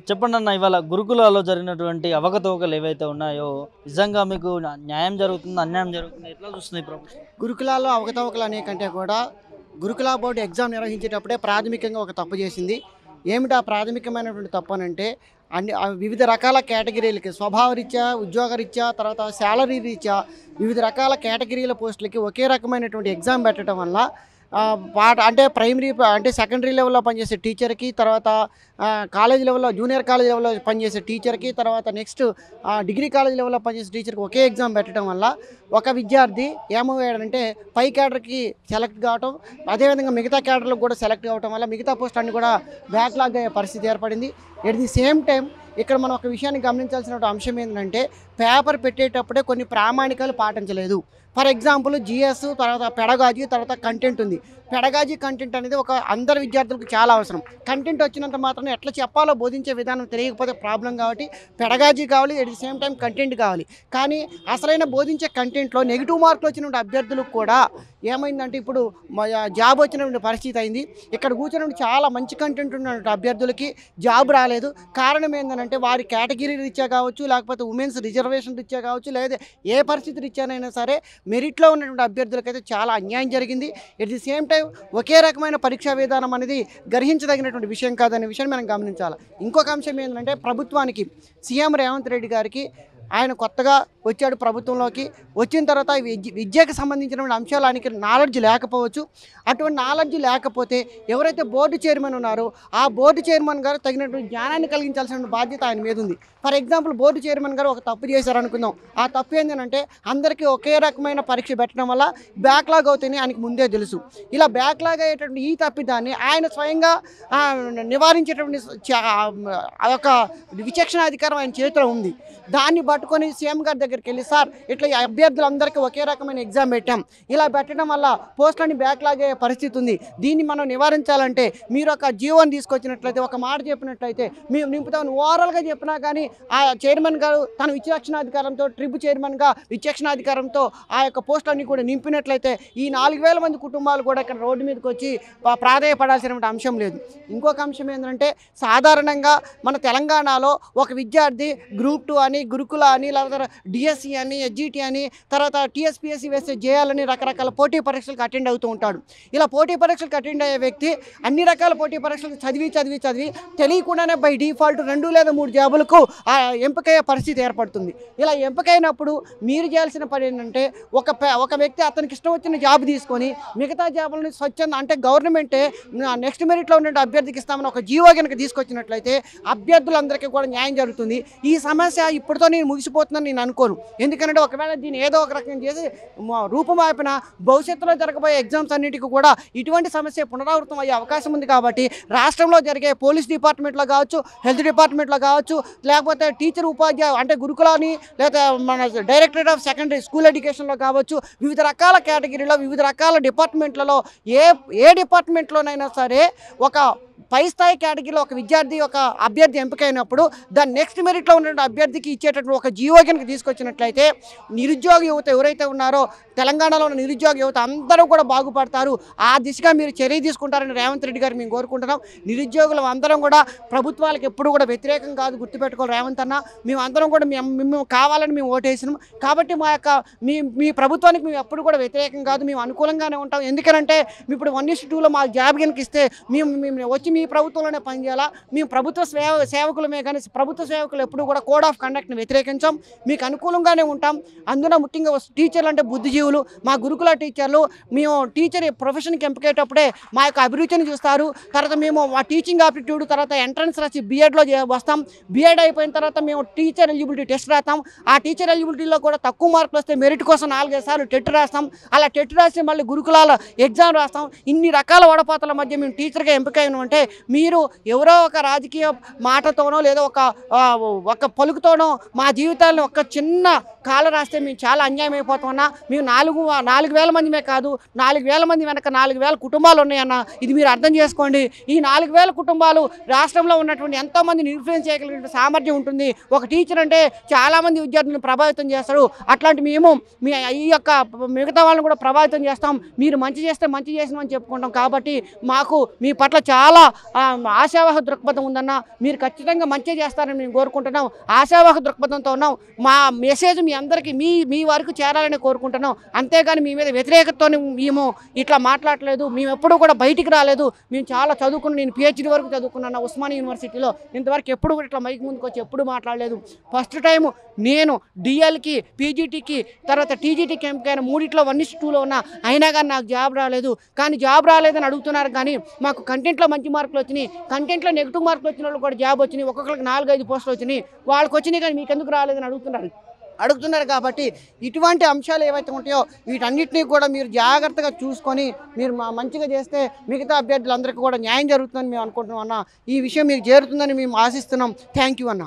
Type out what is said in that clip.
చెప్పండన్న ఇవాళ గురుకులాల్లో జరిగినటువంటి అవకతవకలు ఏవైతే ఉన్నాయో నిజంగా మీకు న్యాయం జరుగుతుందా? అన్యాయం జరుగుతుందా? ఎట్లా చూస్తుంది ఈ ప్రభుత్వం? గురుకులాల్లో అవకతవకలు అనే కంటే కూడా గురుకుల బోర్డు ఎగ్జామ్ నిర్వహించేటప్పుడే ప్రాథమికంగా ఒక తప్పు చేసింది. ఏమిటి ఆ ప్రాథమికమైనటువంటి తప్పు అనంటే వివిధ రకాల కేటగిరీలకి స్వభావరీత్యా, ఉద్యోగరీత్యా, తర్వాత శాలరీ రీత్యా వివిధ రకాల కేటగిరీల పోస్టులకి ఒకే రకమైనటువంటి ఎగ్జామ్ పెట్టడం వల్ల అంటే ప్రైమరీ అంటే సెకండరీ లెవెల్లో పనిచేసే టీచర్కి, తర్వాత కాలేజ్ లెవెల్లో జూనియర్ కాలేజ్ లెవెల్లో పనిచేసే టీచర్కి, తర్వాత నెక్స్ట్ డిగ్రీ కాలేజ్ లెవెల్లో పనిచేసే టీచర్కి ఒకే ఎగ్జామ్ పెట్టడం వల్ల ఒక విద్యార్థి ఏమయ్యాడంటే పై క్యాడర్కి సెలెక్ట్ కావటం, అదేవిధంగా మిగతా క్యాడర్లకు కూడా సెలెక్ట్ కావటం వల్ల మిగతా పోస్ట్ అన్ని కూడా బ్యాక్లాగ్ అయ్యే పరిస్థితి ఏర్పడింది. ఎట్ ది సేమ్ టైం ఇక్కడ మనం ఒక విషయాన్ని గమనించాల్సిన అంశం ఏంటంటే పేపర్ పెట్టేటప్పుడే కొన్ని ప్రామాణికాలు పాటించలేదు. ఫర్ ఎగ్జాంపుల్ జిఎస్, తర్వాత పెడగాజీ, తర్వాత కంటెంట్ ఉంది. పెడగాజీ కంటెంట్ అనేది ఒక అందరి విద్యార్థులకు చాలా అవసరం. కంటెంట్ వచ్చినంత మాత్రం ఎట్లా చెప్పాలో బోధించే విధానం తెలియకపోతే ప్రాబ్లం. కాబట్టి పెడగాజీ కావాలి, at the same time content కావాలి. కానీ అసలైన బోధించే కంటెంట్లో నెగిటివ్ మార్కులు వచ్చినటువంటి అభ్యర్థులకు కూడా ఏమైందంటే ఇప్పుడు జాబ్ వచ్చినటువంటి పరిస్థితి అయింది. ఇక్కడ కూర్చున్నటువంటి చాలా మంచి కంటెంట్ ఉన్నటువంటి అభ్యర్థులకి జాబ్ రాలేదు. కారణం ఏంటంటే వారి కేటగిరీ రీత్యా కావచ్చు, లేకపోతే ఉమెన్స్ రిజర్వేషన్ రీత్యా కావచ్చు, లేదా ఏ పరిస్థితి రీత్యానైనా సరే మెరిట్లో ఉన్నటువంటి అభ్యర్థులకైతే చాలా అన్యాయం జరిగింది. ఎట్ ది సేమ్ టైం ఒకే రకమైన పరీక్షా విధానం అనేది గ్రహించదగినటువంటి విషయం కాదనే విషయాన్ని మనం గమనించాలి. ఇంకొక అంశం ఏంటంటే ప్రభుత్వానికి సీఎం రేవంత్ రెడ్డి గారికి ఆయన కొత్తగా వచ్చాడు ప్రభుత్వంలోకి. వచ్చిన తర్వాత విద్యకు సంబంధించినటువంటి అంశాలు ఆయనకి నాలెడ్జ్ లేకపోవచ్చు. అటువంటి నాలెడ్జ్ లేకపోతే ఎవరైతే బోర్డు చైర్మన్ ఉన్నారో ఆ బోర్డు చైర్మన్ గారు తగినటువంటి జ్ఞానాన్ని కలిగించాల్సిన బాధ్యత ఆయన మీద ఉంది. ఫర్ ఎగ్జాంపుల్ బోర్డు చైర్మన్ గారు ఒక తప్పు చేశారనుకుందాం. ఆ తప్పు ఏంటంటే అందరికీ ఒకే రకమైన పరీక్ష పెట్టడం వల్ల బ్యాక్లాగ్ అవుతాయని ఆయనకు ముందే తెలుసు. ఇలా బ్యాక్లాగ్ అయ్యేటువంటి ఈ తప్పిదాన్ని ఆయన స్వయంగా నివారించేటువంటి ఆ యొక్క విచక్షణాధికారం ఆయన చేతిలో ఉంది. దాన్ని పట్టుకొని సీఎం గారి దగ్గరికి వెళ్ళి, సార్ ఇట్లా అభ్యర్థులందరికీ ఒకే రకమైన ఎగ్జామ్ పెట్టాం, ఇలా పెట్టడం వల్ల పోస్టులని బ్యాక్లాగ్ అయ్యే పరిస్థితి ఉంది, దీన్ని మనం నివారించాలంటే మీరు ఒక జీవోని తీసుకొచ్చినట్లయితే, ఒక మాట చెప్పినట్లయితే మేము నింపుతామని ఓవరాల్గా చెప్పినా కానీ ఆ చైర్మన్ గారు తన విచక్షణాధికారంతో, ట్రిబ్ చైర్మన్గా విచక్షణాధికారంతో ఆ యొక్క పోస్టులన్నీ కూడా నింపినట్లయితే ఈ 4000 మంది కుటుంబాలు కూడా ఇక్కడ రోడ్డు మీదకి వచ్చి ప్రాధాయపడాల్సినటువంటి అంశం లేదు. ఇంకొక అంశం ఏంటంటే సాధారణంగా మన తెలంగాణలో ఒక విద్యార్థి గ్రూప్ 2 అని, గురుకుల అని, లేకపోతే డిఎస్సి అని, ఎస్జిటి అని, తర్వాత టీఎస్పీఎస్సీ వేస్తే చేయాలని రకరకాల పోటీ పరీక్షలకు అటెండ్ అవుతూ ఉంటాడు. ఇలా పోటీ పరీక్షలకు అటెండ్ అయ్యే వ్యక్తి అన్ని రకాల పోటీ పరీక్షలకు చదివి తెలియకుండానే బై డిఫాల్ట్ 2 లేదా 3 జాబులకు ఎంపికయ్యే పరిస్థితి ఏర్పడుతుంది. ఇలా ఎంపికైనప్పుడు మీరు చేయాల్సిన పని ఏంటంటే ఒక వ్యక్తి అతనికి ఇష్టం వచ్చిన జాబ్ తీసుకొని మిగతా జాబులను స్వచ్ఛంద అంటే గవర్నమెంటే నెక్స్ట్ మెరిట్లో ఉన్న అభ్యర్థికి ఇస్తామని ఒక జీవో కనుక తీసుకొచ్చినట్లయితే అభ్యర్థులందరికీ కూడా న్యాయం జరుగుతుంది. ఈ సమస్య ఇప్పటితో నేను ముగిసిపోతుందని నేను అనుకోను. ఎందుకంటే ఒకవేళ దీన్ని ఏదో ఒక రకంగా చేసి రూపమాపిన భవిష్యత్తులో జరగబోయే ఎగ్జామ్స్ అన్నిటికీ కూడా ఇటువంటి సమస్య పునరావృతం అయ్యే అవకాశం ఉంది. కాబట్టి రాష్ట్రంలో జరిగే పోలీస్ డిపార్ట్మెంట్లో కావచ్చు, హెల్త్ డిపార్ట్మెంట్లో కావచ్చు, లేకపోతే టీచర్ ఉపాధ్యాయ అంటే గురుకులాని, లేదా మన డైరెక్టరేట్ ఆఫ్ సెకండరీ స్కూల్ ఎడ్యుకేషన్లో కావచ్చు, వివిధ రకాల కేటగిరీలో వివిధ రకాల డిపార్ట్మెంట్లలో ఏ డిపార్ట్మెంట్లోనైనా సరే ఒక పై స్థాయి కేటగిరీలో ఒక విద్యార్థి ఒక అభ్యర్థి ఎంపికైనప్పుడు దాని నెక్స్ట్ మెరిట్లో ఉన్నటువంటి అభ్యర్థికి ఇచ్చేటటువంటి ఒక జీవో కనుక తీసుకొచ్చినట్లయితే నిరుద్యోగ యువత ఎవరైతే ఉన్నారో తెలంగాణలో ఉన్న నిరుద్యోగ యువత అందరూ కూడా బాగుపడతారు. ఆ దిశగా మీరు చర్య తీసుకుంటారని రేవంత్ రెడ్డి గారు మేము కోరుకుంటున్నాం. నిరుద్యోగులు అందరం కూడా ప్రభుత్వాలకు ఎప్పుడు కూడా వ్యతిరేకం కాదు, గుర్తుపెట్టుకోవాలి రేవంత్ అన్న. మేము అందరం కూడా మేము కావాలని మేము ఓటేసినాం. కాబట్టి మీ ప్రభుత్వానికి మేము ఎప్పుడు కూడా వ్యతిరేకం కాదు, మేము అనుకూలంగానే ఉంటాం. ఎందుకంటే ఇప్పుడు 1:2లో మా జాబ్ కనుక ఇస్తే మేము వచ్చి మీ ప్రభుత్వంలోనే పనిచేయాలా. మేము ప్రభుత్వ సేవకులమే కానీ ప్రభుత్వ సేవకులు ఎప్పుడు కూడా కోడ్ ఆఫ్ కండక్ట్ని వ్యతిరేకించాం, మీకు అనుకూలంగానే ఉంటాం. అందులో ముఖ్యంగా టీచర్లు అంటే బుద్ధిజీవులు, మా గురుకుల టీచర్లు. మేము టీచర్ ప్రొఫెషన్కి ఎంపికేటప్పుడే మా యొక్క అభిరుచిని చూస్తారు. తర్వాత మేము ఆ టీచింగ్ ఆప్టిట్యూడ్, తర్వాత ఎంట్రన్స్ రాసి బీఎడ్లో వస్తాం. బీఎడ్ అయిపోయిన తర్వాత మేము టీచర్ ఎలిజిబిలిటీ టెస్ట్ రాస్తాం. ఆ టీచర్ ఎలిజిబిలిటీలో కూడా తక్కువ మార్కులు వస్తే మెరిట్ కోసం 4-5 సార్లు టెట్ రాస్తాం. అలా టెట్ రాసి మళ్ళీ గురుకులాల ఎగ్జామ్ రాస్తాం. ఇన్ని రకాల వడపాతల మధ్య మేము టీచర్గా ఎంపికైనామంటే మీరు ఎవరో ఒక రాజకీయ మాటతోనో లేదా ఒక పలుకుతోనో మా జీవితాలను ఒక చిన్న కాల రాస్తే మేము చాలా అన్యాయం అయిపోతాం అన్న. మేము 4,000 మందిమే కాదు, 4,000 మంది వెనక 4,000 కుటుంబాలు ఉన్నాయన్న. ఇది మీరు అర్థం చేసుకోండి. ఈ 4,000 కుటుంబాలు రాష్ట్రంలో ఉన్నటువంటి ఎంతోమందిని ఇన్ఫ్లుయెన్స్ చేయగలిగిన సామర్థ్యం ఉంటుంది. ఒక టీచర్ అంటే చాలామంది విద్యార్థులను ప్రభావితం చేస్తారు. అట్లాంటి మేము ఈ యొక్క మిగతా వాళ్ళని కూడా ప్రభావితం చేస్తాం. మీరు మంచి చేస్తే మంచి చేసినామని చెప్పుకుంటాం. కాబట్టి మాకు మీ పట్ల చాలా ఆశావాహ దృక్పథం ఉందన్న. మీరు ఖచ్చితంగా మంచి చేస్తారని మేము కోరుకుంటున్నాం. ఆశావాహ దృక్పథంతో ఉన్నాం. మా మెసేజ్ మీ అందరికీ మీ వరకు చేరాలని కోరుకుంటున్నాం. అంతేగాని మీ మీద వ్యతిరేకతతో మేము ఇట్లా మాట్లాడలేదు. మేము ఎప్పుడూ కూడా బయటికి రాలేదు. మేము చాలా చదువుకున్నాం. నేను PhD వరకు చదువుకున్నాను ఉస్మానియా యూనివర్సిటీలో. ఇంతవరకు ఎప్పుడు కూడా ఇట్లా మైక్ ముందుకు వచ్చి ఎప్పుడు మాట్లాడలేదు. ఫస్ట్ టైం నేను DLకి, PGTకి, తర్వాత TGTకి ఎంపికైన 3 1:2లో ఉన్నా. అయినా కానీ నాకు జాబ్ రాలేదు. కానీ జాబ్ రాలేదని అడుగుతున్నారు. కానీ మాకు కంటెంట్లో మంచి మార్కులు వచ్చినాయి, కంటెంట్లో నెగిటివ్ మార్కులు వచ్చిన వాళ్ళు కూడా జాబ్ వచ్చినాయి. ఒక్కొక్కరికి 4-5 పోస్టులు వచ్చినాయి. వాళ్ళకి వచ్చినాయి కానీ మీకు ఎందుకు రాలేదని అడుగుతున్నారు. కాబట్టి ఇటువంటి అంశాలు ఏవైతే ఉంటాయో వీటన్నిటినీ కూడా మీరు జాగ్రత్తగా చూసుకొని మీరు మంచిగా చేస్తే మిగతా అభ్యర్థులందరికీ కూడా న్యాయం జరుగుతుందని మేము అనుకుంటున్నాం అన్న. ఈ విషయం మీకు చేరుతుందని మేము ఆశిస్తున్నాం. థ్యాంక్ యూ అన్న.